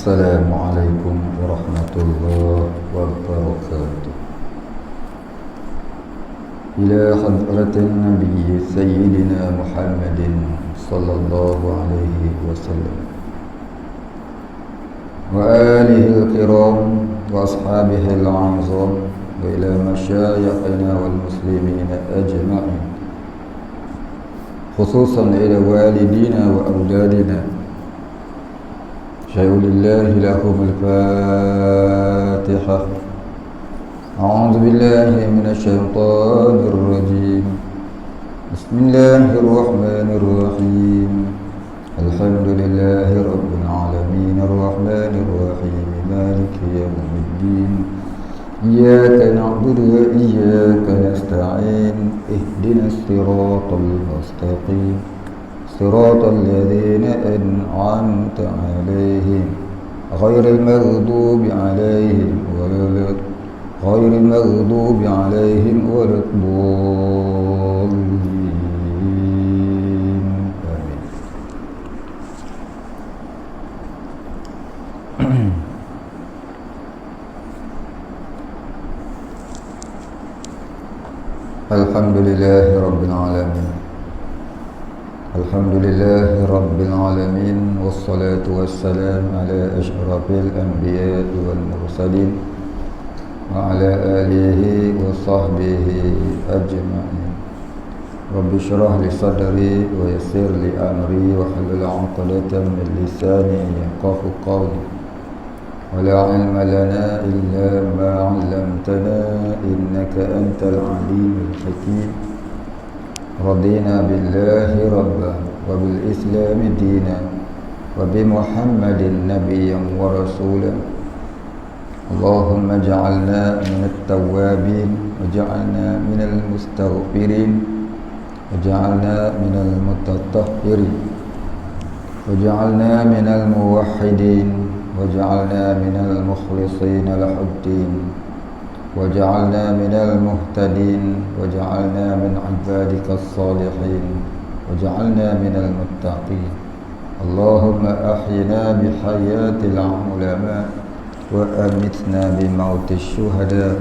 السلام عليكم ورحمة الله وبركاته. إلى حضرة النبي سيدنا محمد صلى الله عليه وسلم وآله الكرام وأصحابه الأعظم وإلى مشايخنا والمسلمين أجمعين، خصوصا إلى والدينا وأولادنا. شيء لله لهم الفاتحة. أعوذ بالله من الشيطان الرجيم. بسم الله الرحمن الرحيم. الحمد لله رب العالمين الرحمن الرحيم مالك يوم الدين. إياك نعبد وإياك نستعين. اهدنا الصراط المستقيم صراط الذين أنعمت عليهم غير المغضوب عليهم ولا الضالين. آمين. الحمد لله رب العالمين. الحمد لله رب العالمين، والصلاة والسلام على أشرف الأنبياء والمرسلين وعلى آله وصحبه أجمعين. رب اشرح لي صدري ويسر لي أمري واحلل عقدة من لساني يفقهوا قولي. ولا علم لنا إلا ما علمتنا إنك أنت العليم الحكيم. رضينا بالله ربا وبالإسلام دينا وبمحمد نبيا ورسولا. اللهم اجعلنا من التوابين وجعلنا من المستغفرين وجعلنا من المتطهرين وجعلنا من الموحدين وجعلنا من المخلصين له الدين وجعلنا من المهتدين وجعلنا من عبادك الصالحين وجعلنا من المتقين. اللهم أحينا بحياة العلماء وأمتنا بموت الشهداء.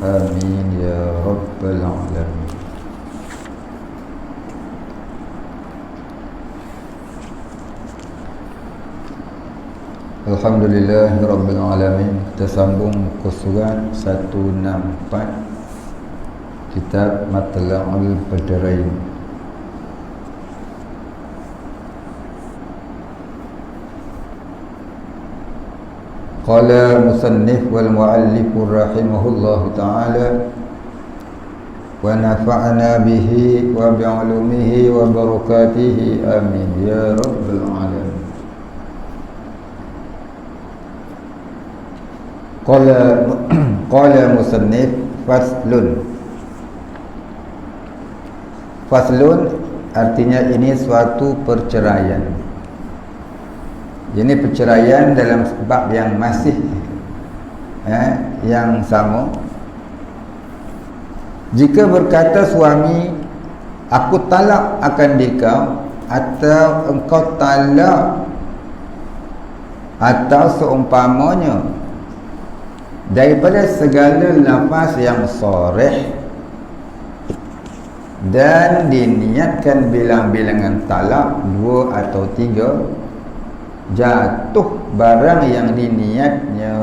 آمين يا رب العالمين. Alhamdulillah Rabbil Alamin. Kita sambung muka surat 164 Kitab Matla'ul Badarain. Qala musannif wal muallif rahimahullahu ta'ala wa nafa'na bihi wa bi'ulumihi wa barakatihi. Amin ya Rabbil Alamin. Qala musannif faslun. Faslun artinya ini suatu perceraian. Ini perceraian dalam bab yang masih yang sama. Jika berkata suami, aku talak akan dikau, atau engkau talak, atau seumpamanya daripada segala lafaz yang sharih dan diniatkan bilang-bilangan talak 2 atau 3, jatuh barang yang diniatnya.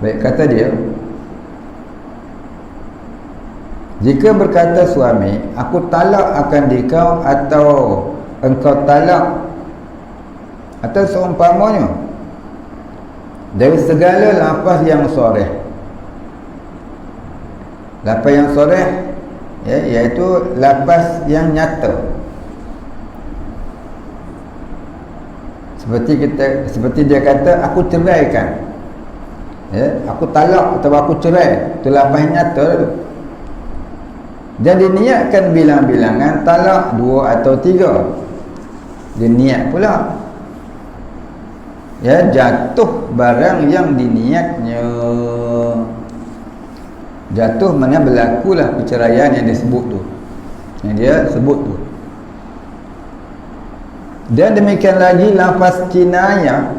Baik, kata dia, jika berkata suami, aku talak akan dikau, atau engkau talak, atau seumpamanya dari segala lafaz yang sharih. Lafaz yang sharih iaitu lafaz yang nyata. Seperti dia kata, aku ceraikan, aku talak atau aku cerai, itu lafaz nyata. Dan diniatkan bilang-bilangan talak 2 atau 3. Dia niat pula, jatuh barang yang diniatnya. Jatuh maknanya berlakulah perceraian yang dia sebut tu, yang dia sebut tu. Dan demikian lagi lafaz kinayah,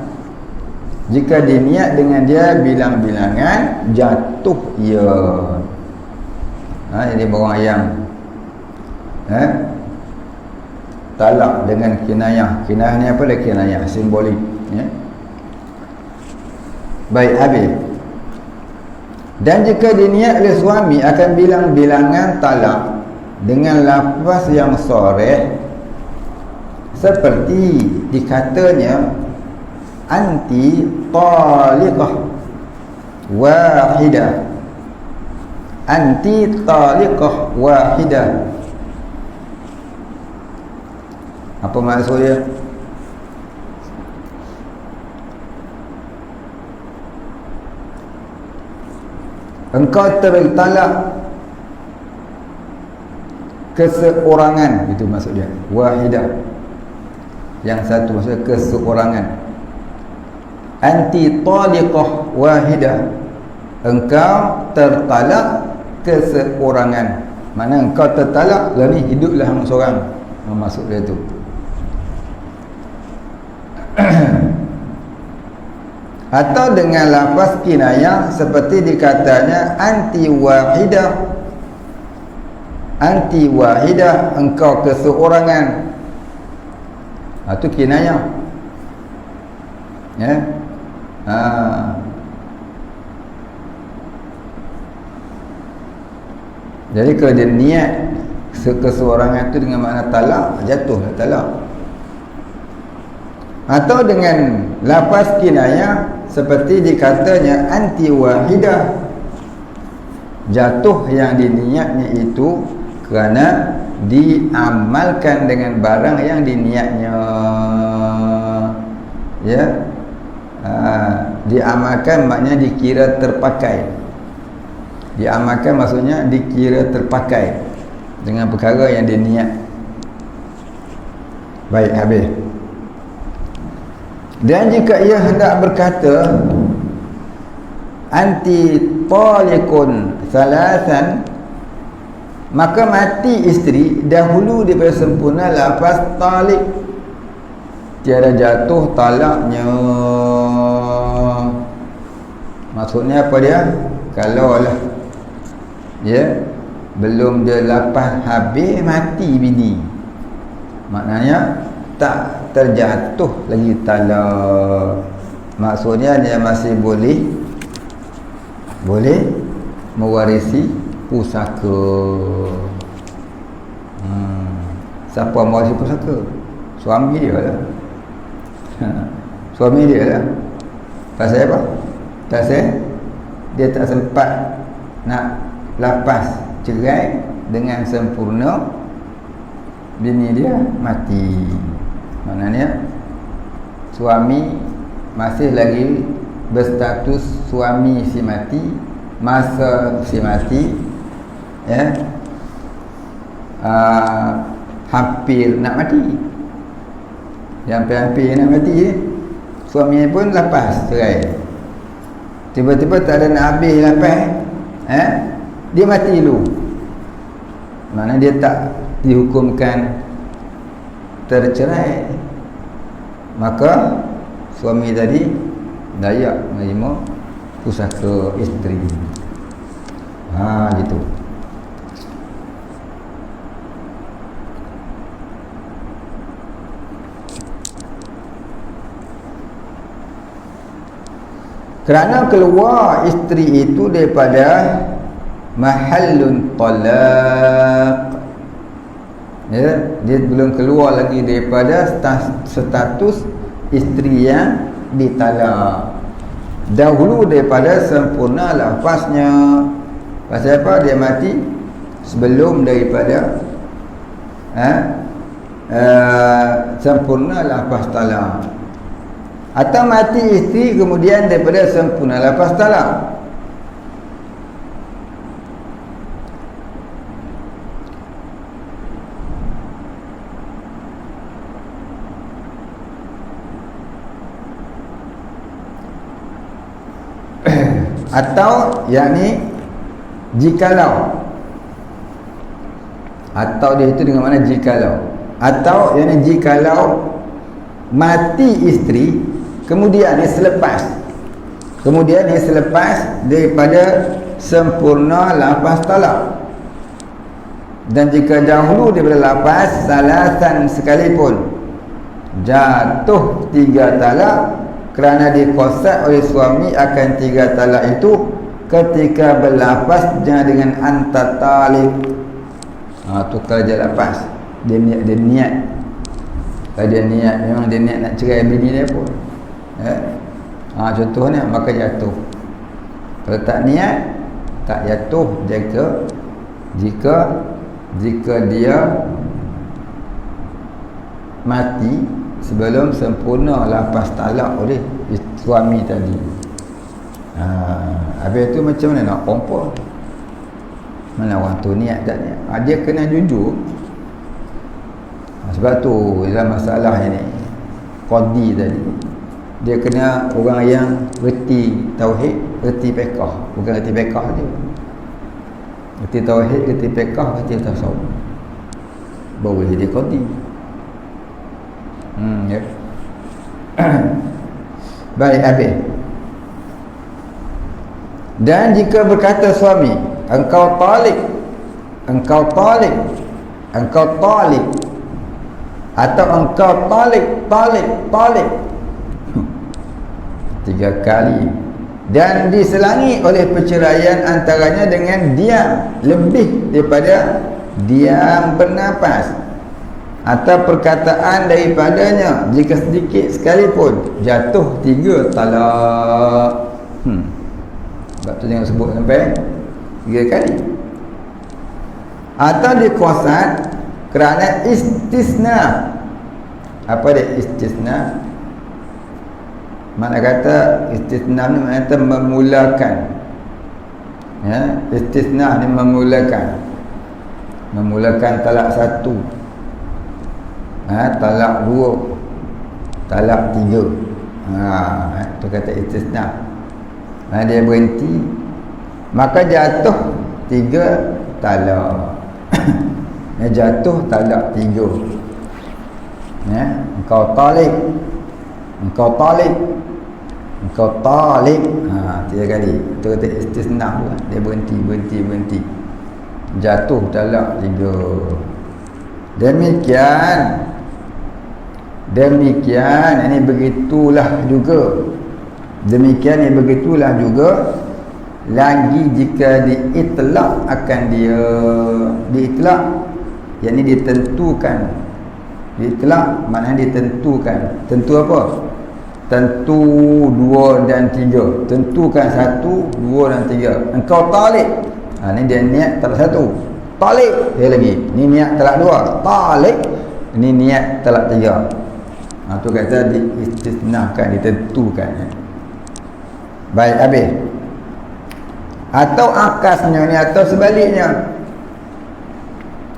jika diniat dengan dia bilang-bilangan, jatuh ia. Ini bawang ayam. Talak dengan kinayah. Kinayah ni apa dah? Kinayah simbolik, ya. Baik, habis. Dan jika diniat oleh suami akan bilang-bilangan talak dengan lafaz yang sharih, seperti dikatanya anti taliqah wahidah, anti taliqah wahidah. Apa maksudnya? Engkau terberi talak keseorangan, itu maksudnya. Wahidah, yang satu maksudnya keseorangan. Anti taliqah wahidah, engkau tertalak keseorangan. Mana engkau tertalak, lah ni hiduplah hang seorang. Maksud dia tu. Atau dengan lafaz kinayah seperti dikatanya anti wahidah, anti wahidah, engkau keseorangan. Itu kinayah, ya. Jadi kalau dia niat keseorangan itu dengan makna talak, jatuhlah talak. Atau dengan lafaz kinayah seperti dikatanya anti wahidah, jatuh yang diniatnya itu kerana diamalkan dengan barang yang diniatnya, ya. Diamalkan maknanya dikira terpakai. Diamalkan maksudnya dikira terpakai dengan perkara yang diniat. Baik, habis. Dan jika ia hendak berkata anti taliqun salasan, maka mati isteri dahulu daripada sempurna lafaz taliq, tiada jatuh talaknya. Maksudnya apa dia? Kalau lah, ya, belum dia lafaz habis mati bini, maknanya tak terjatuh lagi talak. Maksudnya dia masih boleh mewarisi pusaka. Siapa mewarisi pusaka? Suami dia lah. Suami dia lah. Pasal apa? Pasal dia tak sempat nak lepas cerai dengan sempurna, bini dia mati. Maknanya suami masih lagi berstatus suami si mati, masa si mati, ya, hampir nak mati. Hampir-hampir nak mati, ya. Suami pun lepas cerai. Tiba-tiba tak ada nak habis lepas, dia mati dulu. Maknanya dia tak dihukumkan tercerai, maka suami tadi layak menerima pusaka isteri. Gitu. Kerana keluar isteri itu daripada mahallun talaq, ya, dia belum keluar lagi daripada status isteri yang ditalak, dahulu daripada sempurna lafaznya. Pasal apa? Dia mati sebelum daripada sempurna lafaz talak. Atau mati isteri kemudian daripada sempurna lafaz talak. Atau yakni jikalau, atau dia itu dengan mana jikalau, atau yakni jikalau mati isteri, kemudian ni selepas daripada sempurna lafaz talak. Dan jika dahulu daripada lafaz salasan sekalipun jatuh 3 talak kerana dikuasai oleh suami akan 3 talak itu ketika berlafaznya dengan anta talib. Tu kalau dia lafaz, dia niat. Kalau dia niat, memang dia niat nak cerai bini dia pun. Contohnya maka jatuh. Kalau tak niat, tak jatuh. Jika dia mati sebelum sempurna lafaz talak oleh suami tadi. Habis tu macam mana nak kompor? Mana orang tu niat tak niat? Dia kena jujur. Sebab tu dalam masalah ini qadi tadi, dia kena orang yang reti tauhid, reti fiqh. Bukan reti fiqh je, reti tauhid, reti fiqh, reti tasawuf, baru jadi qadi. Ya. Baik, habis. Dan jika berkata suami, engkau talik atau engkau talik 3 kali dan diselangi oleh perceraian antaranya dengan diam lebih daripada diam bernafas atau perkataan daripadanya jika sedikit sekalipun, jatuh 3 talak. Sebab tu jangan sebut sampai 3 kali. Atau dikuasai kerana istisna. Apa dia istisna? Mana kata istisna ni maknanya memulakan. Ya, istisna ni memulakan talak 1, talak 2, talak 3. Itu kata istisna. Dia berhenti, maka jatuh 3 talak. Jatuh talak 3. Engkau talik 3 kali. Itu kata istisna pula. Dia berhenti. Jatuh talak 3. Demikian ini begitulah juga. Lagi jika diitlak akan dia, diitlak yakni ditentukan. Diitlak maknanya ditentukan. Tentu apa? Tentu 2 dan 3. Tentukan 1, 2 dan 3. Engkau talik. Ni dia niat talak 1. Talik dia lagi. Ni niat talak 2. Talik. Ni niat talak 3. Tu kata diistisnakan, ditentukan. Baik, habis. Atau akasnya ni, atau sebaliknya,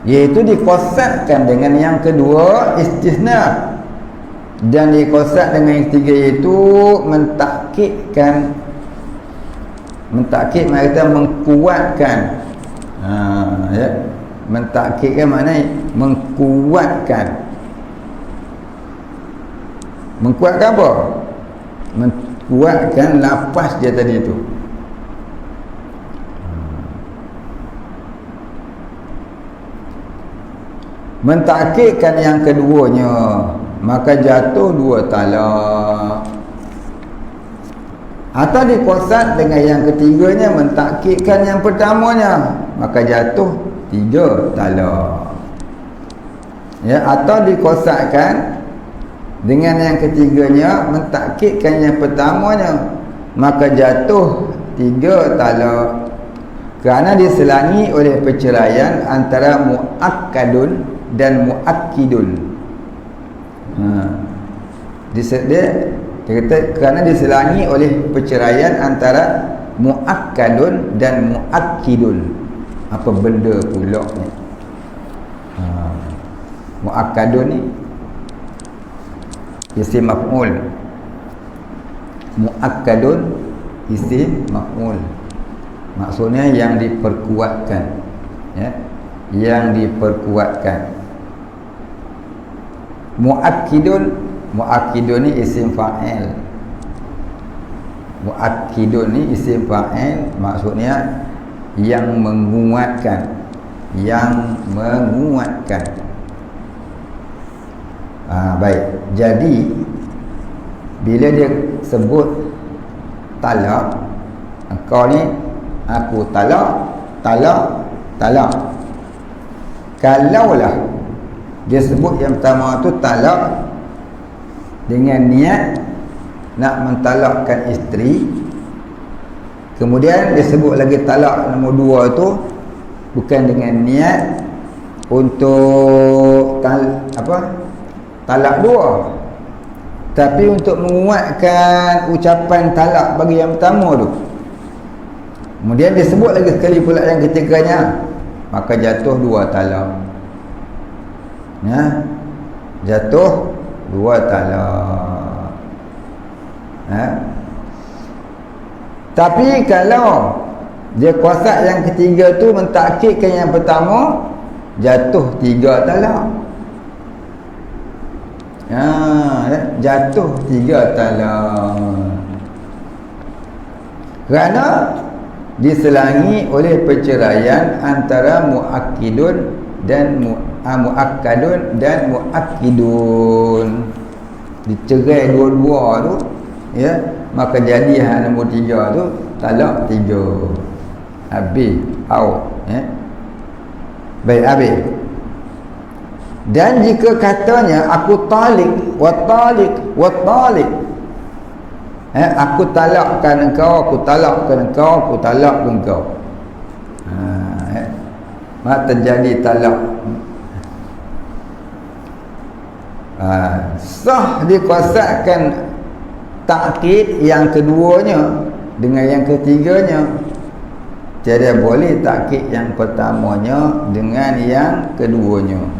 iaitu dikosadkan dengan yang kedua istisna, dan dikosak dengan yang ketiga iaitu mentakkidkan. Mentakkid maknanya mengkuatkan. Ya, mentakkidkan maknanya mengkuatkan. Mengkuatkan apa? Mengkuatkan lafaz dia tadi itu. Mentakkidkan yang keduanya, maka jatuh 2 talak. Atau dikuasai dengan yang ketiganya, mentakkidkan yang pertamanya, maka jatuh 3 talak. Ya, atau dikuasaikan dengan yang ketiganya, mentakkidkan yang pertamanya, maka jatuh 3 talak. Kerana diselangi oleh perceraian antara muakkadun dan muakkidun. Dia kata kerana diselangi oleh perceraian antara muakkadun dan muakkidun. Apa benda pula ni? Muakkadun ni isim maf'ul. Muakkadun isim maf'ul. Maksudnya yang diperkuatkan, ya, yang diperkuatkan. Muakkidun Muakkidun ni isim fa'il. Muakkidun ni isim fa'il, maksudnya yang menguatkan, yang menguatkan. Baik. Jadi bila dia sebut talak, engkau ni aku talak, talak, talak. Kalaulah dia sebut yang pertama tu talak dengan niat nak mentalakkan isteri, kemudian dia sebut lagi talak nombor 2 tu bukan dengan niat untuk talak 2, tapi untuk menguatkan ucapan talak bagi yang pertama tu. Kemudian dia sebut lagi sekali pula yang ketiganya, maka jatuh 2 talak. Ya, jatuh 2 talak. Tapi kalau dia kuasa yang ketiga tu mentakkidkan yang pertama, jatuh 3 talak. Jatuh 3 talak. Kerana diselangi oleh perceraian antara muakkidun dan muakkadun dan muakkidun. Dicerai dua-dua tu, ya, maka jadi hal nombor 3 tu talak 3. Habis out, ya. Baik, habis. Dan jika katanya aku talik wa talik wa talik, aku talakkan engkau, aku talakkan engkau, aku talakkan engkau, maka terjadi talak. Sah dikuasakan takkid yang keduanya dengan yang ketiganya. Tiada boleh takkid yang pertamanya dengan yang keduanya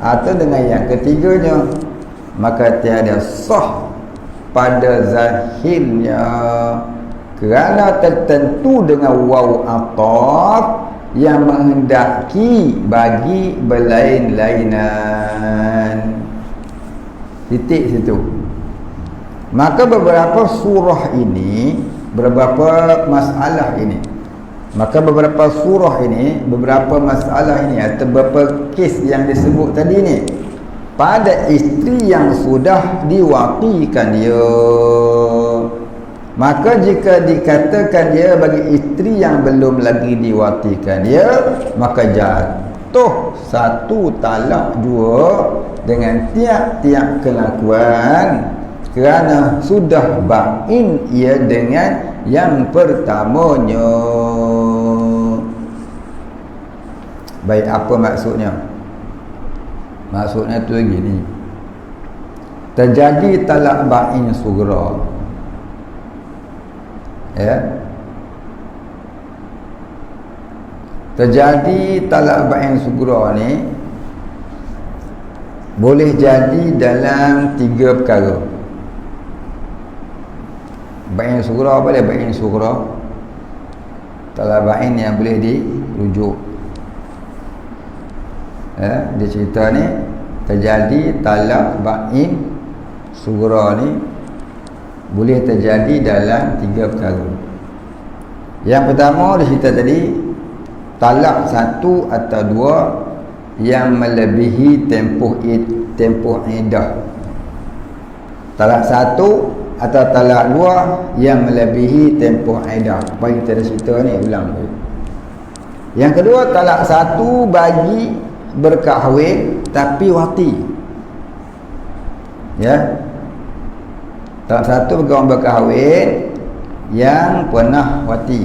atau dengan yang ketiganya, maka tiada sah pada zahirnya, kerana tertentu dengan waw ataf yang menghendaki bagi berlain-lainan. Titik situ. Maka beberapa surah ini, beberapa masalah ini, beberapa masalah ini atau beberapa kes yang disebut tadi ni pada isteri yang sudah diwaqikan dia, maka jika dikatakan dia bagi isteri yang belum lagi diwaqikan dia, maka jatuh 1 talak 2 dengan tiap-tiap kelakuan, kerana sudah ba'in ia dengan yang pertamanya. Baik, apa maksudnya? Maksudnya tu begini, terjadi talak ba'in sughra, ya, terjadi talak ba'in sughra ni boleh jadi dalam 3 perkara. Ba'in sughra apa dia? Ba'in sughra, talak ba'in yang boleh dirujuk. Dia cerita ni terjadi talak ba'in sughra ni boleh terjadi dalam 3 perkara. Yang pertama dia cerita tadi, talak 1 atau 2 yang melebihi tempoh iddah. Talak 1 atau talak 2 yang melebihi tempoh iddah. Baik, kita ada cerita ni ulang. Yang kedua, talak 1 bagi berkahwin tapi wati, ya. Talak 1 bagi orang berkahwin yang pernah wati,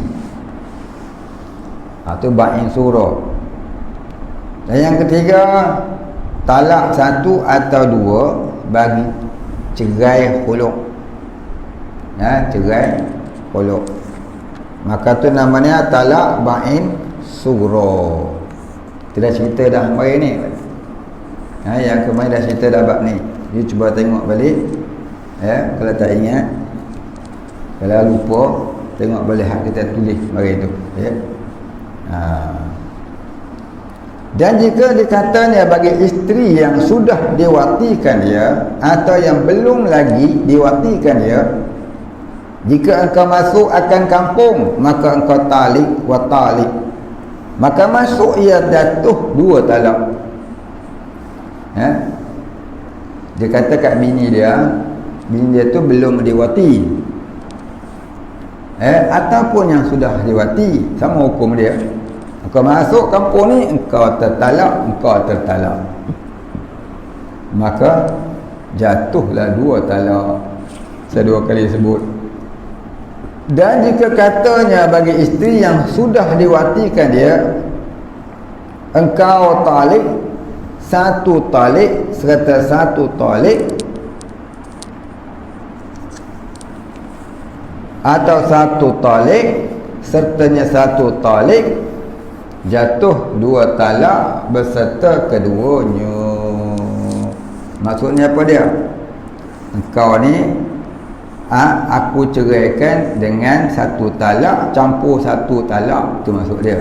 itu ba'in sughra. Dan yang ketiga, talak 1 atau 2 bagi cerai khuluk, ya, cerai khuluk, maka tu namanya talak ba'in sughra. Kita dah cerita dah hari ni, yang kemarin dah cerita dah bab ni. You cuba tengok balik, ya, kalau tak ingat, kalau lupa, tengok balik hak kita tulis hari tu, ya. Dan jika dikatanya bagi isteri yang sudah diwatikan dia atau yang belum lagi diwatikan dia, jika engkau masuk akan kampung maka engkau talik wa talik, maka masuk ia jatuh 2 talak. Dia kata kat bini dia tu belum diwati, ataupun yang sudah diwati, sama hukum dia. Engkau masuk kampung ni, engkau tertalak, maka jatuhlah 2 talak. Saya 2 kali sebut. Dan jika katanya bagi isteri yang sudah diwatikan dia, engkau talik 1 talik serta 1 talik, atau 1 talik sertanya 1 talik, jatuh 2 talak beserta keduanya. Maksudnya apa dia? Engkau ni aku ceraikan dengan 1 talak campur 1 talak, itu maksud dia.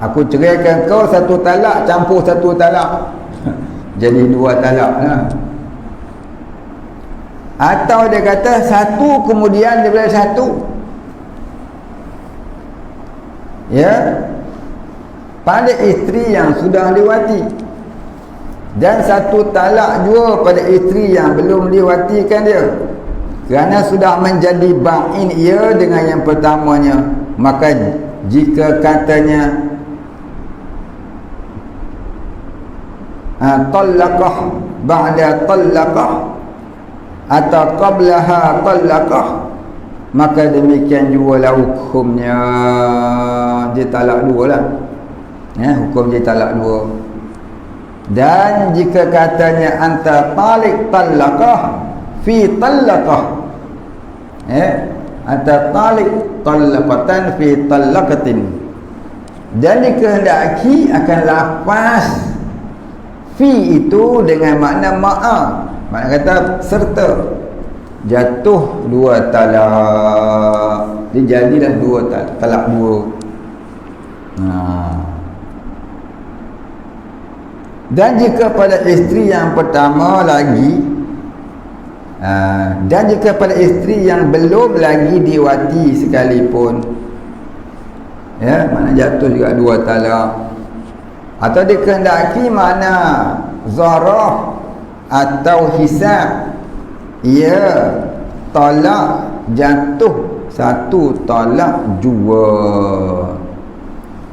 Aku ceraikan kau 1 talak campur 1 talak jadi 2 talak lah. Atau dia kata 1 kemudian daripada 1, ya, pada isteri yang sudah diwati, dan 1 talak juga pada isteri yang belum diwatikan dia, kerana sudah menjadi ba'in ia dengan yang pertamanya. Maka jika katanya talaqah ba'da talaqah atau qablaha talaqah, maka demikian juga lah hukumnya, dia talak 2 lah, hukum dia talak 2. Dan jika katanya anta talik talaqah fi talaqah, anta talik talaqatan fi talaqatin, dan dikehendaki akan lapas fi itu dengan makna ma'a, makna kata serta, jatuh 2 talak, dia jadilah 2 talak 2. Dan jika pada isteri yang pertama lagi, dan jika pada isteri yang belum lagi diwati sekalipun, ya, makna jatuh juga 2 talak. Atau dikehendaki makna zarah atau hisab, ia talak jatuh 1 talak juga,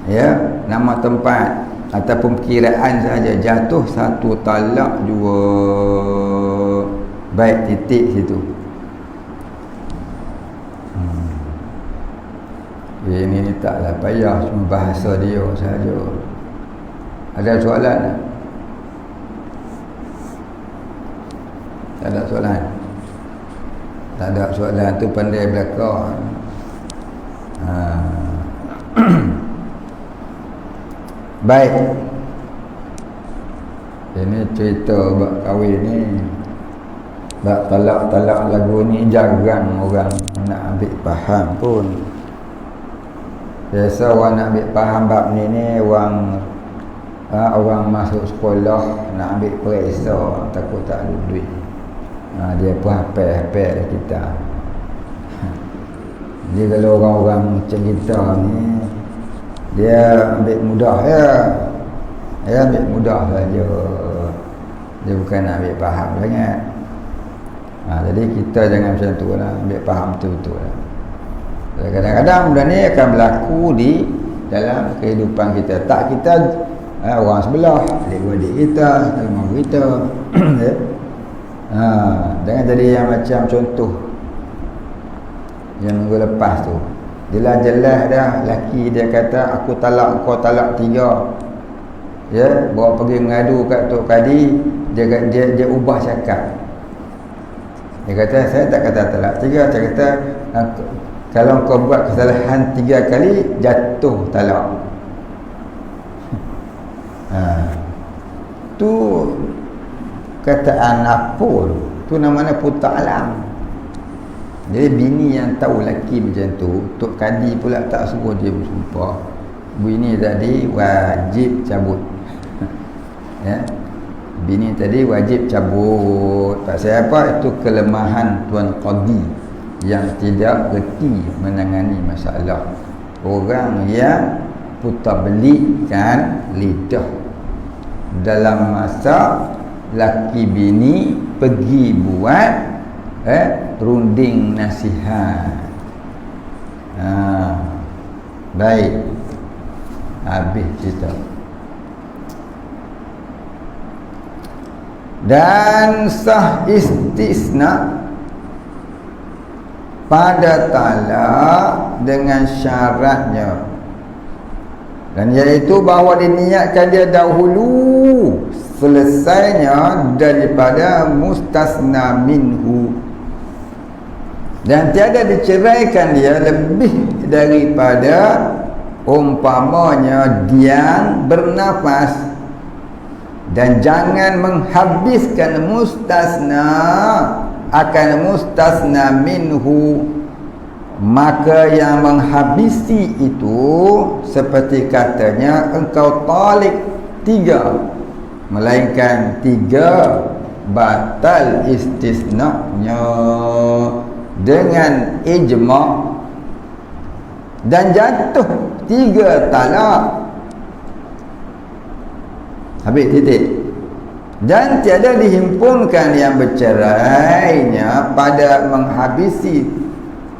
ya, nama tempat ataupun perkiraan saja, jatuh 1 talak juga, baik titik situ. Ini taklah payah, cuma bahasa dia saja. Ada soalan? Tak ada soalan? Tak ada soalan tu pandai belakang. Baik, ini cerita bab kahwin ni, bab talak-talak lagu ni jarang orang nak ambil faham pun. Biasa orang nak ambil faham bab ni orang masuk sekolah nak ambil periksa, takut tak ada duit. Dia pun hafal kita. Jadi kalau orang-orang macam kita ni, dia ambil mudah ya, ambil mudah saja, dia bukan nak ambil faham sangat. Jadi kita jangan macam tu lah, ambil faham betul-betul lah. Kadang-kadang benda ni akan berlaku di dalam kehidupan kita. Tak kita, orang sebelah, adik-adik kita, rumah kita. Jangan jadi yang macam contoh yang minggu lepas tu, jelas-jelas dah laki dia kata aku talak kau talak 3, ya, bawa pergi mengadu kat Tok Kadi, dia ubah cakap. Dia kata saya tak kata talak 3, saya kata kalau kau buat kesalahan 3 kali jatuh talak. Tu kataan apa tu namanya putar alam. Jadi bini yang tahu laki macam tu, Tok Kadi pula tak suruh dia bersumpah, bini tadi wajib cabut. Ya. Bini tadi wajib cabut. Pasal apa? Itu kelemahan tuan qadi yang tidak reti menangani masalah. Orang yang putar belikkan lidah dalam masa laki bini pergi buat runding nasihat. Baik, habis cerita. Dan sah istisna pada talak dengan syaratnya, dan iaitu bahawa diniatkan dia dahulu selesainya daripada mustasna minhu, dan tiada diceraikan dia lebih daripada umpamanya diam bernafas, dan jangan menghabiskan mustasna akan mustasna minhu. Maka yang menghabisi itu seperti katanya engkau talik 3, melainkan 3 batal istisna'nya dengan ijma' dan jatuh 3 talak. Habis titik. Dan tiada dihimpunkan yang bercerainya pada menghabisi.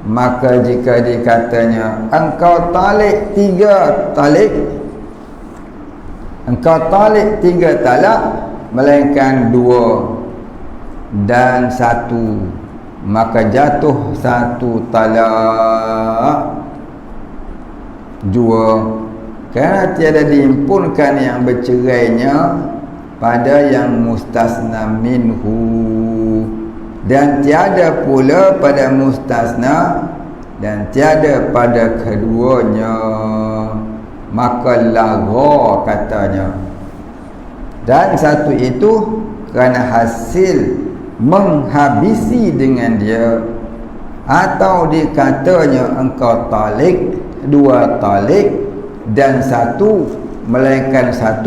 Maka jika dikatanya engkau talik 3 talik, engkau talik 3 talak, melainkan 2 dan 1, maka jatuh 1 talak 2, kerana tiada dihimpunkan yang bercerainya pada yang mustasna minhu, dan tiada pula pada mustasna, dan tiada pada keduanya. Maka lagha katanya. Dan 1 itu kerana hasil menghabisi dengan dia, atau dikatanya engkau talik 2 talik dan 1 melainkan 1,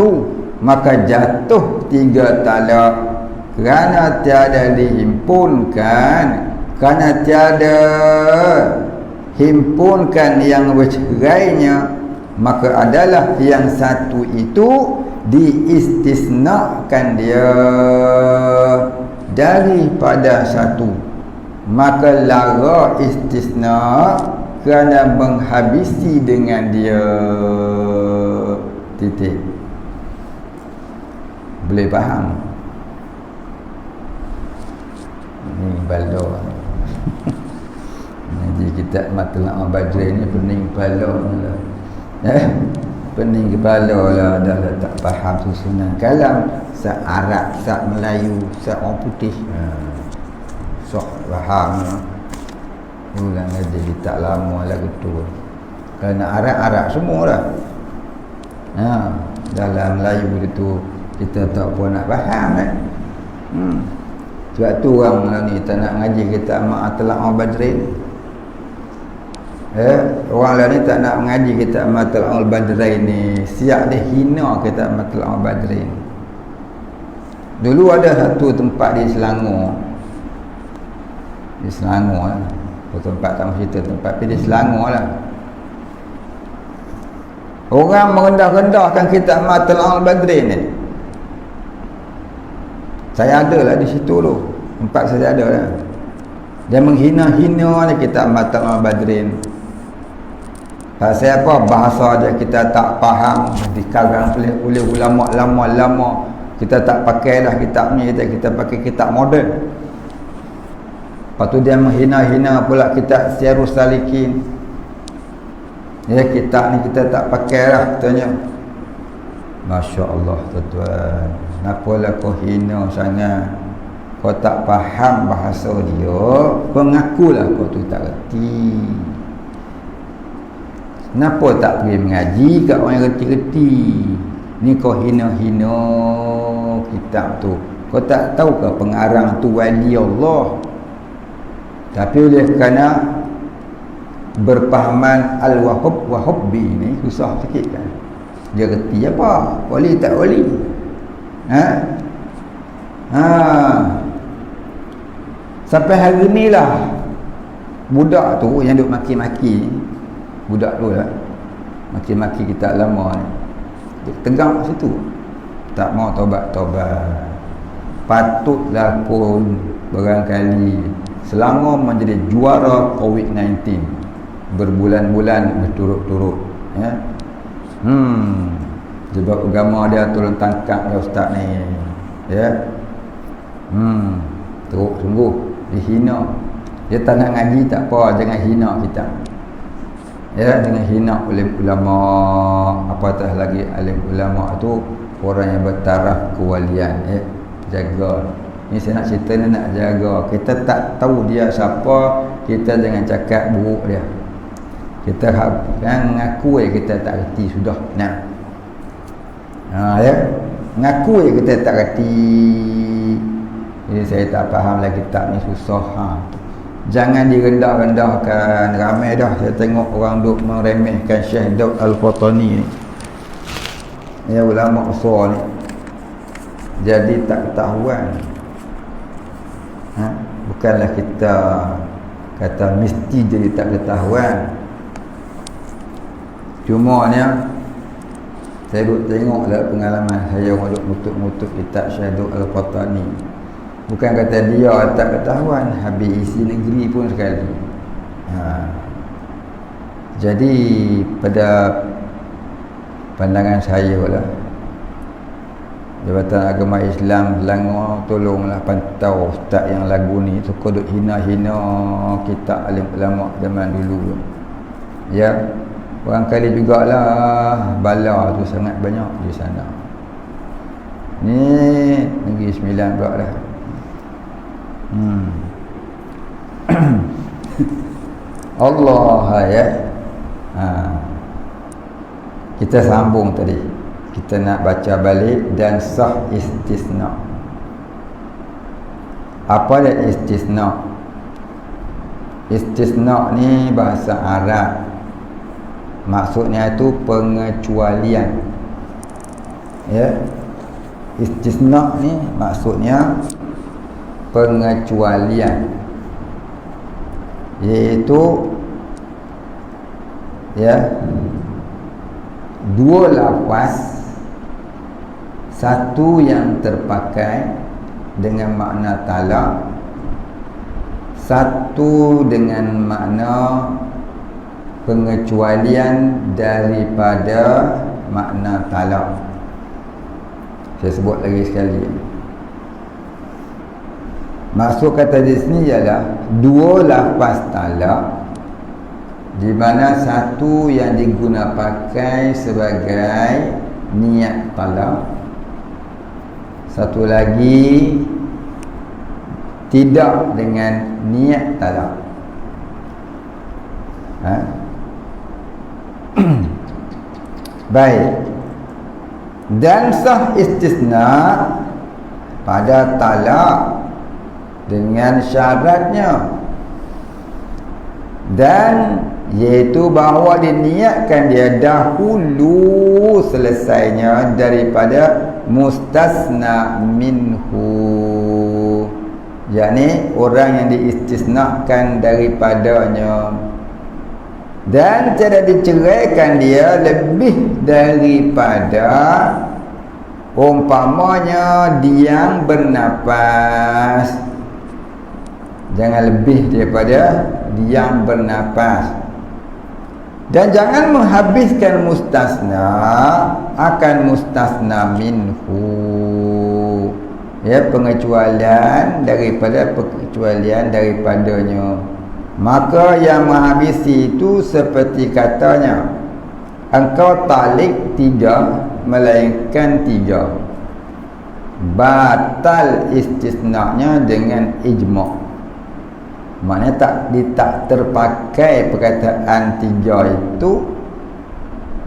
maka jatuh 3 talak kerana tiada dihimpunkan, kerana tiada himpunkan yang bercerainya, maka adalah yang 1 itu diistisnakan dia daripada 1, maka lara istisna kerana menghabisi dengan dia. Titik. Boleh faham? Ini baldo. Jadi kita Matlaul Badri ni pening kepala lah. Pening kepala lah, dah tak faham susunan kalam. Sak Arab, sak Melayu, sak orang putih. Sok faham. Ulang aja tak lama lah gitu. Kerana Arab semua lah. Dalam Melayu itu kita tak pun nak faham kan. Sebab tu orang lah ni tak nak ngaji kita Matlaul Badri. Orang lah ni tak nak mengaji kita Matlaul Badri ni. Siap dia hina kita Matlaul Badri. Dulu ada satu tempat di Selangor. Di Selangor lah. Tempat tak cerita tempat, tapi di Selangor lah. Orang merendah-rendahkan kitab Matlaul Badri ni. Saya ada lah di situ tu. Tempat saya ada lah. Dia menghina-hina lah kitab Matlaul Badri ni. Pasal apa? Bahasa dia kita tak faham, dikarang oleh ulama-ulama. Kita tak pakai dah kitab ni, kita pakai kitab moden. Lepas tu dia menghina-hina pula kitab Syiarus Salikin. Ya, kitab ni kita tak pakai lah katanya. Masya Allah tuan-tuan, kenapalah kau hina sangat? Kau tak faham bahasa dia, pengakulah kau tu tak reti. Kenapa tak pergi mengaji kat orang yang reti-reti? Ni kau hina-hina kitab tu. Kau tak tahu ke pengarang tu wali Allah? Tapi oleh kerana berpahaman al-wahub wa hubbi ni susah sikit kan. Dia reti apa? Wali tak wali? Sampai hari ni lah budak tu yang duk maki-maki, budak tu lah maki-maki kita lama ni, duk tegang kat situ, tak mau taubat-taubat. Patutlah pun barangkali selama menjadi juara COVID-19 berbulan-bulan berturut-turut, ya. Sebab agama dia tolong tangkap dia ustaz ni, ya. Teruk sungguh dihina. Dia tak nak ngaji tak apa, jangan hina kita, ya. Jangan hina oleh ulama, apatah lagi alim ulama tu orang yang bertaraf kewalian, ya. Jaga. Ni saya nak cerita ni nak jaga. Kita tak tahu dia siapa, kita jangan cakap buruk dia. Kita kan ngaku kita tak reti sudah. Nah. Ya. Ngaku kita tak reti. Jadi saya tak faham lagi kitab ni susah. Jangan direndah-rendahkan. Ramai dah saya tengok orang duk meremehkan Syekh Daud Al-Fatani ni. Ya, ulama besar ni. Jadi tak ketahuan. Bukanlah kita kata mesti jadi tak ketahuan. Cuma ni saya duk tengok lah pengalaman saya orang duk mutuk-mutuk kitab Syekh Daud Al-Fatani. Bukan kata dia tak ketahuan, habis isi negeri pun sekali. Jadi pada pandangan saya lah, Jabatan Agama Islam Selangor tolonglah pantau ustaz yang lagu ni suka duk hina-hina kitab alim ulama zaman dulu. Ya, barangkali jugalah bala tu sangat banyak di sana. Ni Negeri Sembilan pula dah. Allah, ya. Kita sambung tadi. Kita nak baca balik dan sah istisna. Apa dia istisna? Istisna ni bahasa Arab. Maksudnya itu pengecualian. Ya. Istisna ni maksudnya pengecualian, iaitu ya dua lafaz, satu yang terpakai dengan makna talak, satu dengan makna pengecualian daripada makna talak. Saya sebut lagi sekali. Maksud kata di sini ialah dua lafaz talak, di mana satu yang digunakan pakai sebagai niat talak, satu lagi tidak dengan niat talak. Baik. Dan sah istisna pada talak dengan syaratnya, dan iaitu bahawa diniatkan dia dahulu selesainya daripada mustasna minhu, yakni orang yang diistisnakan daripadanya, dan tidak diceraikan dia lebih daripada umpamanya diam bernafas. Jangan lebih daripada diam bernafas. Dan jangan menghabiskan mustasna akan mustasna minhu, ya, pengecualian daripadanya. Maka yang menghabisi itu seperti katanya, engkau talik tiga melainkan tiga. Batal istisnanya dengan ijma'. Maknanya tak terpakai perkataan tiga itu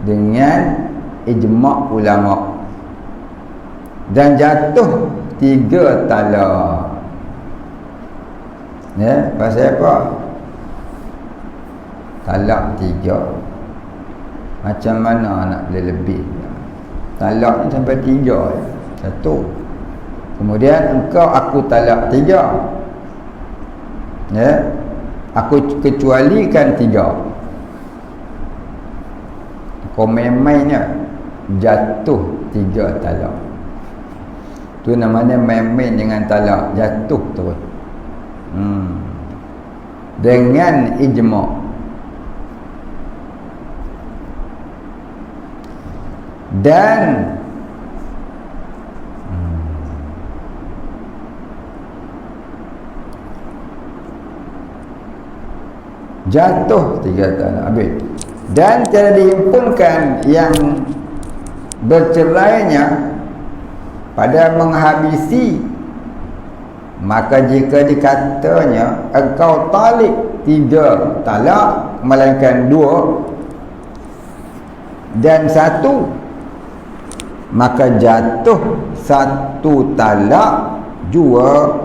dengan ijma' ulama', dan jatuh tiga talak. Ya, pasal apa? talak 3. Macam mana nak boleh lebih? Talak ni sampai 3 je. 1. Kemudian aku talak 3. Ya. Aku kecualikan 3. Kau main-mainnya jatuh 3 talak. Tu namanya main-main dengan talak, jatuh terus. Dengan ijma'. Dan jatuh 3 talak habis. Dan tiada dihimpunkan yang bercerainya pada menghabisi. Maka jika dikatanya engkau talik 3 talak melainkan 2 dan 1, maka jatuh 1 talak jua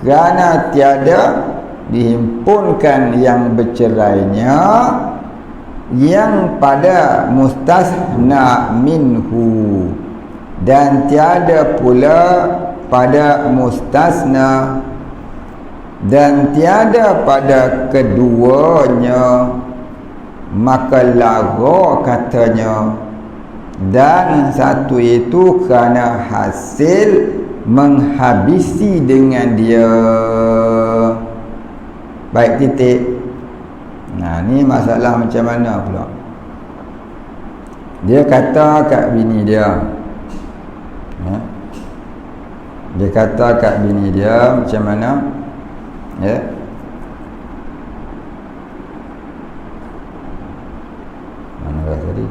kerana tiada dihimpunkan yang bercerainya yang pada mustasna minhu, dan tiada pula pada mustasna, dan tiada pada keduanya. Maka lara katanya, dan 1 itu kerana hasil menghabisi dengan dia. Baik, titik. Nah, ni masalah macam mana pula? Dia kata kat bini dia, ya? Dia kata kat bini dia macam mana? Ya. Mana tadi?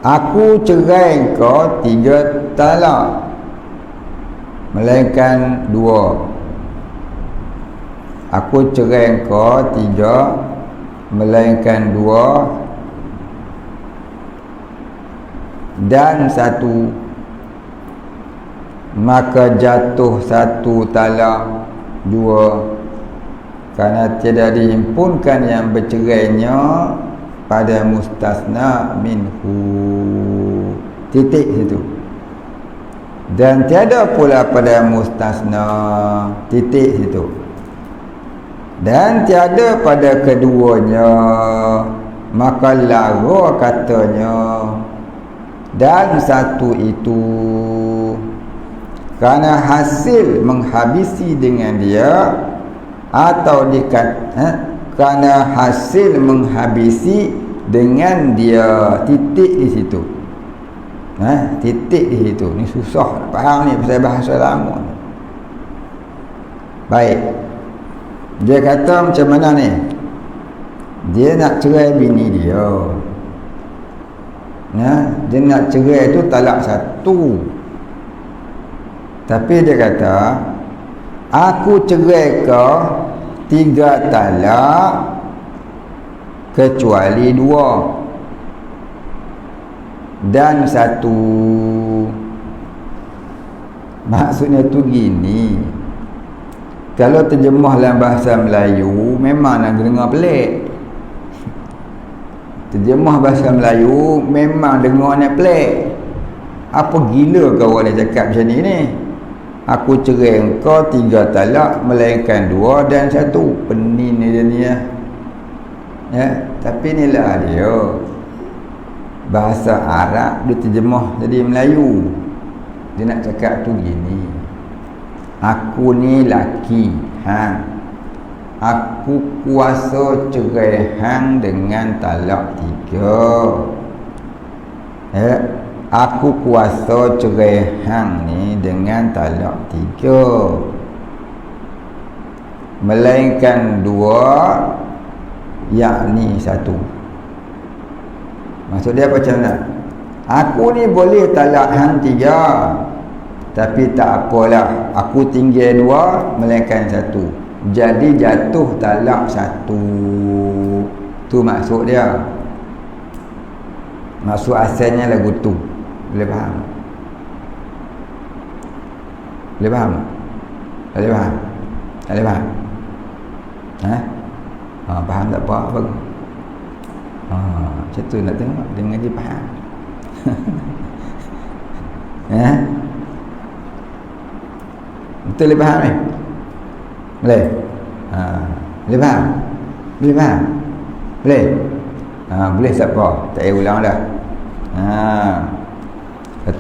Aku cerai kau 3 talak melainkan 2. Aku cerai kau 3 melainkan 2 dan 1, maka jatuh 1 talak 2 kerana tiada dihimpunkan yang bercerainya pada mustasna minhu. Titik situ. Dan tiada pula pada mustasna. Titik situ. Dan tiada pada keduanya, maka lara katanya, dan 1 itu kerana hasil menghabisi dengan dia, atau kerana hasil menghabisi dengan dia. Titik di situ. Titik di situ. Ni susah nak faham ni pasal bahasa lama ni. Baik. Dia kata macam mana ni? Dia nak cerai bini dia. Dia nak cerai tu talak 1. Tapi dia kata, aku cerai kau 3 talak kecuali 2 dan 1. Maksudnya tu gini, kalau terjemah dalam bahasa Melayu memang nak dengar pelik. Terjemah bahasa Melayu memang dengarnya pelik. Apa gila kau orang cakap macam ni? Aku cerai engkau 3 talak melainkan 2 dan 1. Penin dia ni ya. Tapi inilah dia. Bahasa Arab dia terjemah jadi Melayu. Dia nak cakap tu gini. Aku ni laki hang. Aku kuasa cerai hang dengan talak 3. Aku kuasa cerai hang ni dengan talak 3 melainkan 2, yakni 1. Maksud dia apa macam mana? Aku ni boleh talak hang 3, tapi tak apalah, aku tinggal 2 melainkan 1. Jadi jatuh talak 1. Tu maksud dia. Maksud asalnya lagu tu. Boleh faham? Boleh faham? Boleh faham? Boleh faham? Faham tak apa? Bagus. Macam tu nak tengok dia ngaji faham. Betul boleh faham ni? Boleh? Boleh faham? Boleh faham? Boleh? Boleh siapa? Tak payah ulang dah.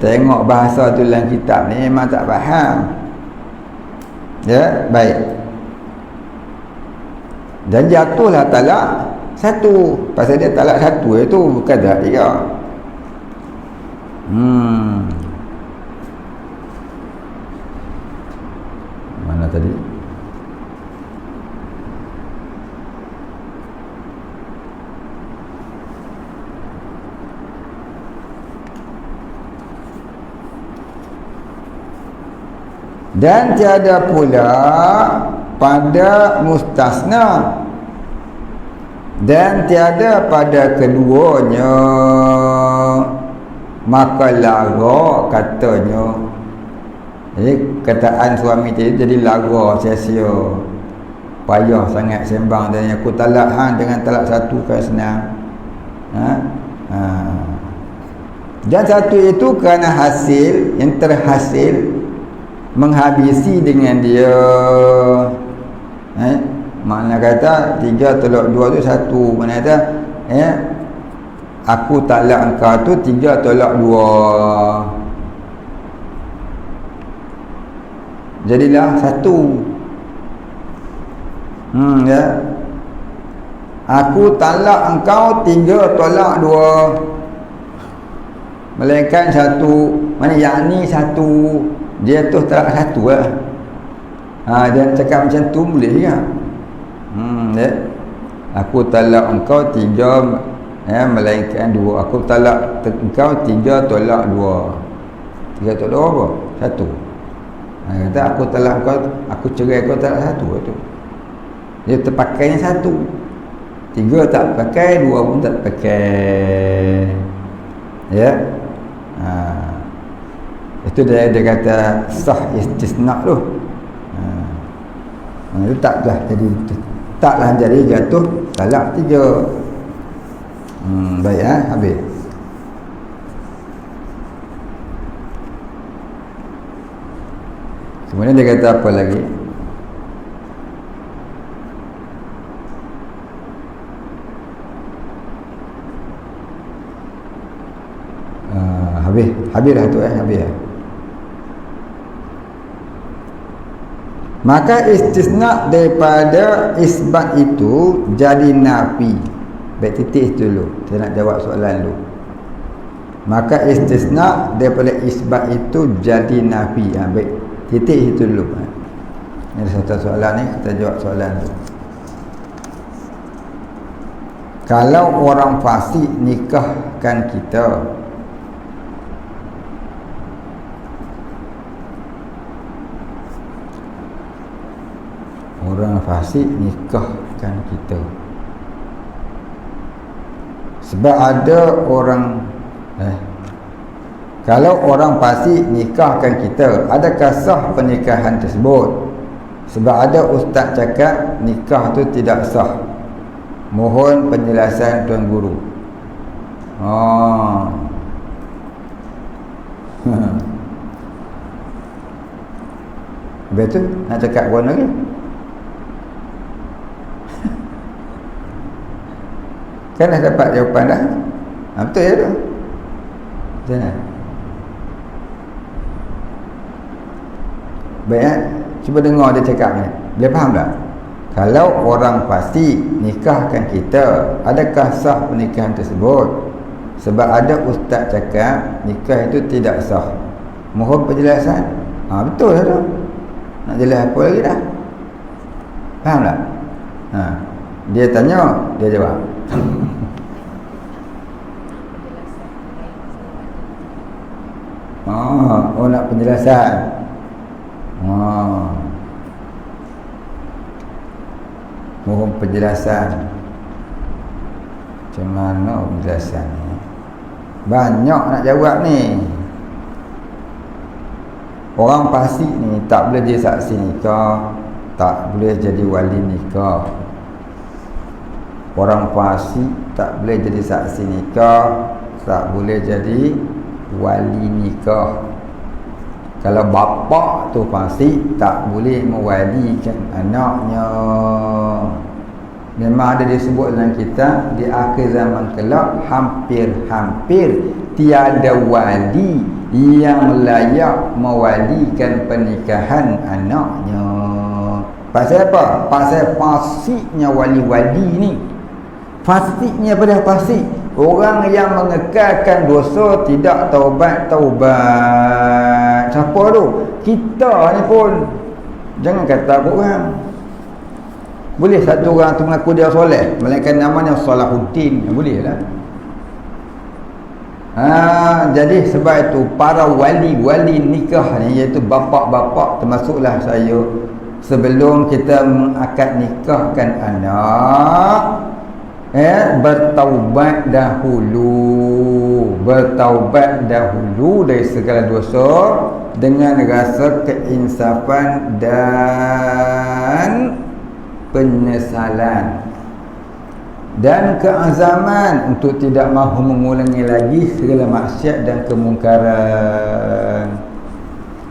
Tengok bahasa tu dalam kitab ni memang tak faham. Ya, baik. Dan jatuhlah talak satu. Pasal dia talak satu itu bukan tak tiga. Mana tadi? Dan tiada pula pada mustasna, dan tiada pada keduanya, maka lara katanya. Jadi kataan suami tadi jadi lara sia-sia, payah sangat sembang. Dan aku talak dengan talak satu kan senang. Dan satu itu kerana hasil yang terhasil menghabisi dengan dia. Makna kata 3 tolak 2 tu 1. Makna kata aku talak engkau tu 3 tolak 2. Jadilah 1. Ya. Aku talak engkau 3 tolak 2. Melainkan 1. Mana yakni 1. Dia tu talak 1 lah. Dia cakap macam tu boleh juga. Ya. Aku talak engkau 3 melainkan 2. Aku talak engkau 3 tolak 2. 3 tolak 2 apa? 1. Kata aku talak engkau, aku cerai kau talak 1 tu. Dia terpakainya 1. 3 tak pakai, 2 pun tak pakai. Ya. Itu dia kata sah istisna tu. Itu taklah jadi, taklah jadi jatuh talak 3. Baik, habis. Kemudian dia kata apa lagi? Habis dah tu habis dah. Maka istisna daripada isbat itu jadi nafi. Baik, titik dulu. Saya nak jawab soalan dulu. Maka istisna daripada isbat itu jadi nafi. Baik, titik itu dulu. Ini satu soalan ni, kita jawab soalan dulu. Kalau orang fasik nikahkan kita, orang fasik nikahkan kita, sebab ada orang kalau orang fasik nikahkan kita, adakah sah pernikahan tersebut? Sebab ada ustaz cakap nikah tu tidak sah. Mohon penjelasan Tuan Guru. Betul? Nak cakap buat lagi? Kan dah dapat jawapan dah. Betul ya tu? Betul. Baik, cuba dengar dia cakap ni. Dia faham tak? Kalau orang fasik nikahkan kita, adakah sah pernikahan tersebut? Sebab ada ustaz cakap nikah itu tidak sah. Mohon penjelasan. Betul lah tu. Nak jelas apa lagi dah? Faham tak? Dia tanya, dia jawab. Nak penjelasan. Mohon penjelasan. Macam mana penjelasan ni? Banyak nak jawab ni. Orang fasik ni tak boleh jadi saksi nikah, tak boleh jadi wali nikah. Orang fasik tak boleh jadi saksi nikah, tak boleh jadi wali nikah. Kalau bapa tu fasik, tak boleh mewalikan anaknya. Memang ada disebut dalam kitab, di akhir zaman kelak hampir-hampir tiada wali yang layak mewalikan pernikahan anaknya. Pasal apa? Pasal fasiknya wali-wali ni. Fasiknya pada fasik, orang yang mengekalkan dosa tidak taubat. Siapa tu? Kita ni pun. Jangan kata orang. Boleh satu orang tu mengaku dia soleh, melainkan namanya Salahuddin, boleh lah. Jadi sebab itu para wali-wali nikah ni, iaitu bapa-bapa, termasuklah saya, sebelum kita mengakad nikahkan anak, bertaubat dahulu dari segala dosa dengan rasa keinsafan dan penyesalan dan keazaman untuk tidak mahu mengulangi lagi segala maksiat dan kemungkaran.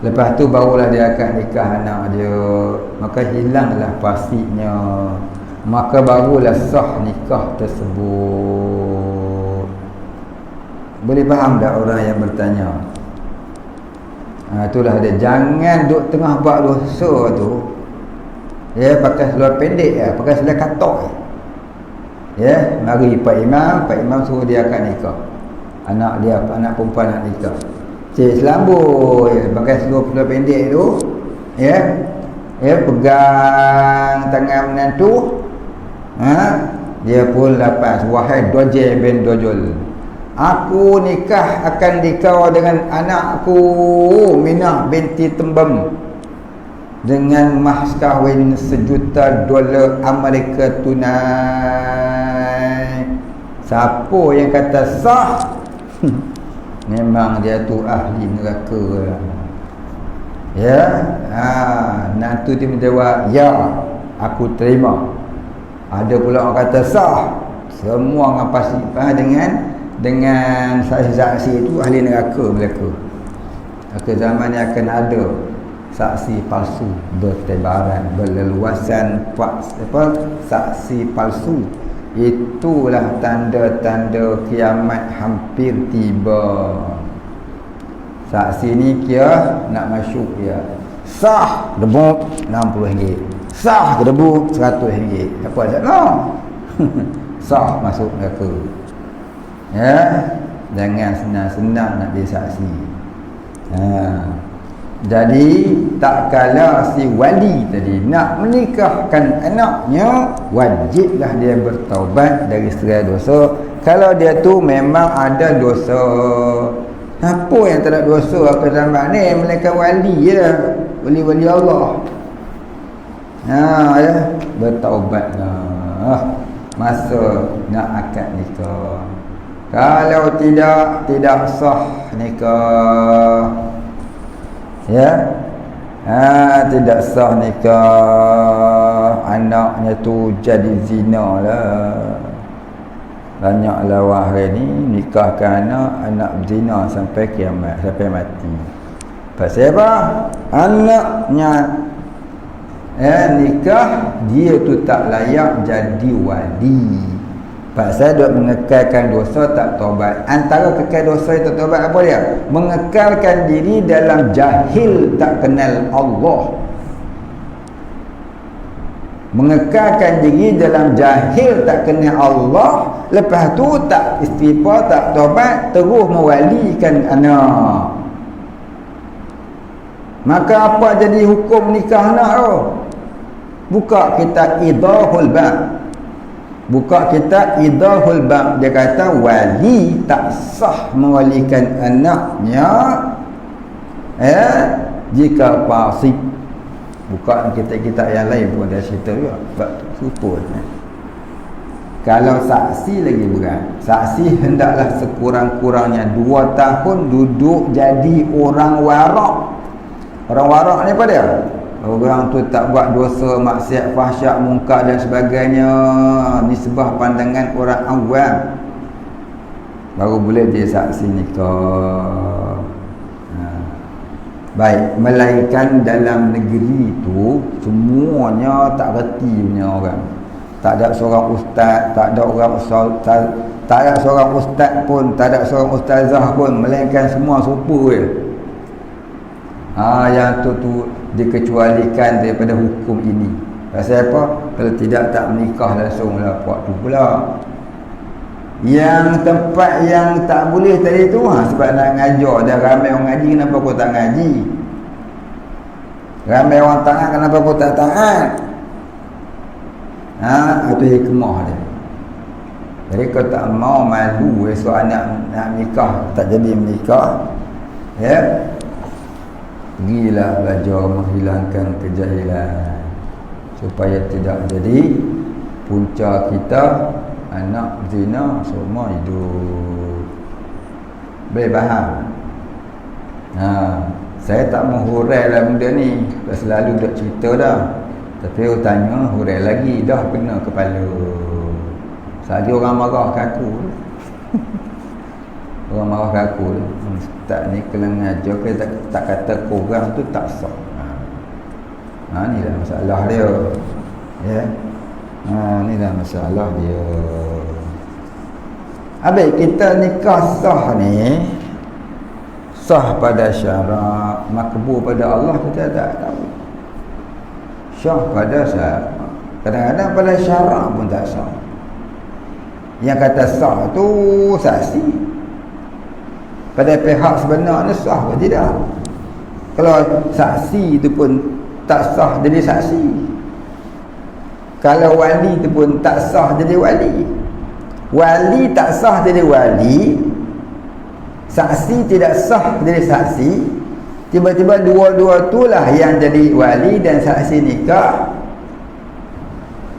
Lepas tu barulah dia akan nikah anak dia, maka hilanglah fasiknya, maka barulah sah nikah tersebut. Boleh faham tak orang yang bertanya? Itulah dia, jangan duk tengah buat dosa tu, pakai seluar pendek, pakai seluar katok, mari Pak Imam suruh dia akan nikah anak dia, anak perempuan nak nikah. Cik selambut, pakai seluar pendek tu, pegang tangan menantu, dia pun lepas, wahai dojel bin dojol, aku akan nikah dengan anakku Minah binti Tembam dengan mas kahwin $1 juta Amerika tunai. Siapa yang kata sah? Memang dia tu ahli neraka lah. Nanti dia menjawab, ya, aku terima. Ada pula orang kata sah. Semua orang pasti dengan saksi-saksi itu ahli neraka mereka. Akhir zaman ni akan ada saksi palsu bertebaran, berleluasan. Saksi palsu, itulah tanda-tanda kiamat hampir tiba. Saksi ni kira nak masuk dia, sah debu RM60, sah debu RM100. Apa salah? Sah masuk neraka. Jangan senang-senang nak jadi saksi. Jadi tak kala si wali tadi nak menikahkan anaknya, wajiblah dia bertaubat dari segala dosa. Kalau dia tu memang ada dosa. Apa yang tak ada dosa apa zaman ni, melainkan wali wali-wali Allah. Bertaubatlah masa nak akad nikah. Kalau tidak sah nikah, tidak sah nikah, anaknya tu jadi zina lah. Banyaklah hari ni nikahkan anak zina sampai kiamat, sampai mati. Pasal apa? Anaknya nikah, dia tu tak layak jadi wali. Pasal dia mengekalkan dosa tak taubat. Antara kekal dosa itu taubat apa dia? Mengekalkan diri dalam jahil tak kenal Allah. Mengekalkan diri dalam jahil tak kenal Allah. Lepas tu tak istighfar, tak taubat, terus mewalikan anak. Maka apa jadi hukum nikah anak tu? Buka kitab Idahul Bab. Buka kitab Idahul Bab, dia kata wali tak sah mewalikan anaknya jika fasik. Buka kitab-kitab yang lain pun ada cerita juga. Sebab supun. Kalau saksi lagi berat. Saksi hendaklah sekurang-kurangnya 2 tahun duduk jadi orang warak. Orang warak ni apa dia? orang tu tak buat dosa, maksiat, fahsyak, mungkar dan sebagainya, nisbah pandangan orang awam, baru boleh dia saksi nikah. Baik, melainkan dalam negeri tu semuanya tak reti punya orang. Tak ada seorang ustaz, tak ada orang ustaz, tak ada seorang ustaz pun, tak ada seorang ustazah pun, melainkan semua serupa je. Yang tu dikecualikan daripada hukum ini. Pasal apa? Kalau tidak, tak menikah langsung lah puak tu pula. Yang tempat yang tak boleh tadi tu sebab nak ngajar dah ramai orang ngaji, kenapa kau tak ngaji? Ramai orang taat, kenapa kau tak taat? Itu hikmah dia. Jadi kau tak mau malu esok anak nak nikah tak jadi menikah, ya, pergilah belajar menghilangkan kejahilan supaya tidak jadi punca kita anak zina semua hidup. Boleh faham? Saya tak mau hurai lah benda ni, selalu dah cerita dah. Tapi aku tanya, hurai lagi, dah kena kepala. Sahaja orang marah ke aku. Orang marah ke aku, tak ni kena ngajar ke tak kata korang tu tak sah. Ni lah masalah dia, ya. Ni lah masalah dia. Habis kita nikah sah ni, sah pada syarak, makbul pada Allah, kita tak tahu. Sah pada syarak, kadang-kadang pada syarak pun tak sah. Yang kata sah tu saksi, pada pihak sebenarnya sah ke tidak? Kalau saksi itu pun tak sah jadi saksi, kalau wali itu pun tak sah jadi wali, wali tak sah jadi wali, saksi tidak sah jadi saksi, tiba-tiba dua-dua itulah yang jadi wali dan saksi nikah,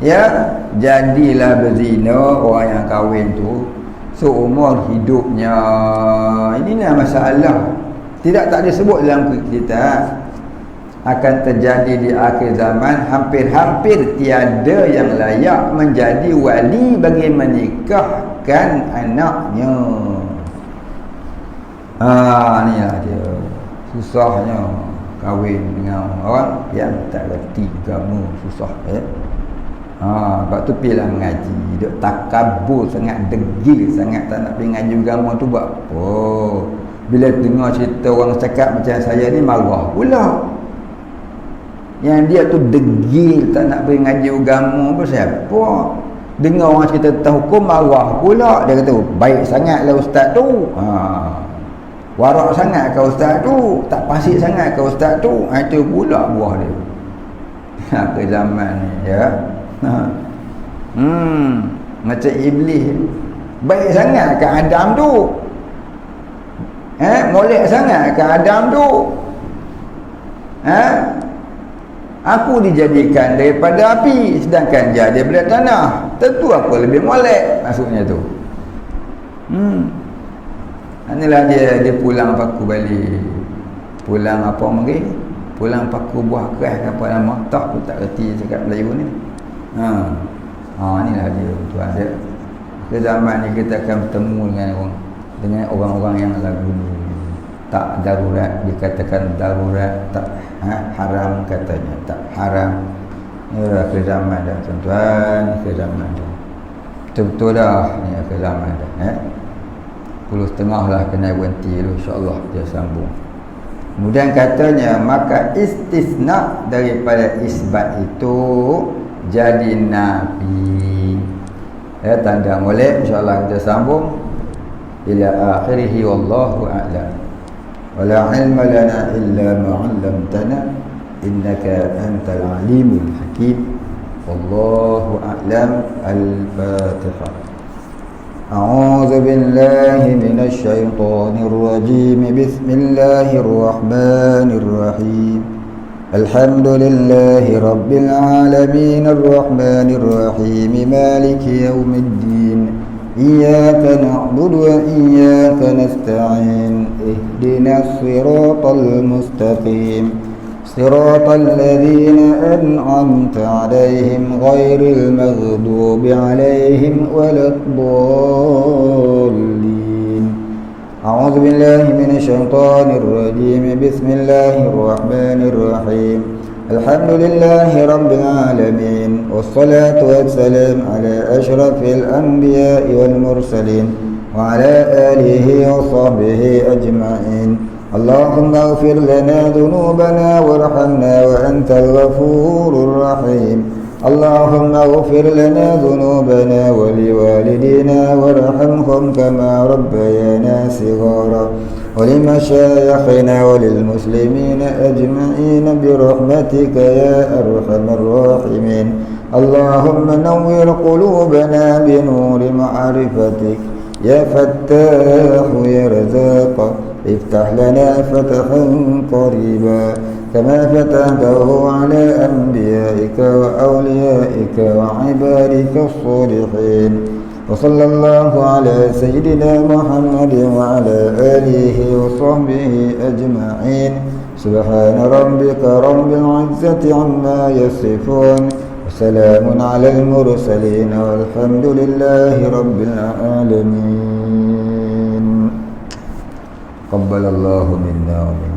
ya, jadilah berzina orang yang kahwin tu seumur hidupnya. Inilah masalah. Tidak tak disebut dalam kitab. Akan terjadi di akhir zaman, hampir-hampir tiada yang layak menjadi wali bagi menikahkan anaknya. Inilah dia susahnya kahwin dengan orang yang tak reti agama, susah, ya. Sebab tu pilih mengaji, duk takabur sangat, degil sangat, tak nak pergi ngaji agama tu buat apa? Bila dengar cerita orang cakap macam saya ni, marah pula. Yang dia tu degil, tak nak pergi ngaji agama pun, siapa? Dengar orang cerita tentang hukum, marah pula. Dia kata, baik sangatlah ustaz tu, warak sangat ke ustaz tu, tak pasik sangat ke ustaz tu. Itu pula buah dia. Ke zaman ni, ya. Macam iblis, baik sangat ke Adam tu, molek sangat ke Adam tu. Aku dijadikan daripada api, sedangkan dia daripada tanah, tentu aku lebih molek, maksudnya tu. Inilah dia pulang paku balik, pulang apa mari, pulang paku buah keras apa nama, tak aku tak reti cakap Melayu ni. Inilah dia tuan dia. Ke zaman ni kita akan bertemu dengan orang-orang yang lagu tak darurat, dikatakan darurat, tak haram katanya, tak haram. Inilah ke zaman dah tuan-tuan, ke zaman dah. Betul-betul dah ni ke zaman dah. 10.30 lah kena berhenti dulu, insya-Allah dia sambung. Kemudian katanya, maka istisna daripada isbat itu jadi nabi. Tanda molek, insya-Allah kita sambung ila akhirih, wallahu a'lam. Wala ilma lana illa ma 'allamtana innaka antal alimul hakim. Wallahu a'lam. Al-Fatihah. A'udzu billahi minasy syaithanir rajim. Bismillahir rahmanir rahim. Alhamdulillahi rabbil alamin, arrahmanir rahim, maliki yaumiddin. Iyyaka na'budu wa iyyaka nasta'in. Ihdinas siratal mustaqim. صراط الذين أنعمت عليهم غير المغضوب عليهم ولا الضالين. أعوذ بالله من الشيطان الرجيم. بسم الله الرحمن الرحيم. الحمد لله رب العالمين، والصلاة والسلام على أشرف الأنبياء والمرسلين وعلى آله وصحبه أجمعين. اللهم اغفر لنا ذنوبنا وارحمنا وأنت الغفور الرحيم. اللهم اغفر لنا ذنوبنا ولوالدينا وارحمهم كما ربيانا صغارا، ولمشايخنا وللمسلمين أجمعين برحمتك يا أرحم الراحمين. اللهم نور قلوبنا بنور معرفتك يا فتاح يا رزاق. افتح لنا فتحا قريبا كما فتحته على أنبيائك وأوليائك وعبادك الصالحين. وصلى الله على سيدنا محمد وعلى آله وصحبه أجمعين. سبحان ربك رب العزة عما يصفون، وسلام على المرسلين، والحمد لله رب العالمين. قبل الله منا ومنكم.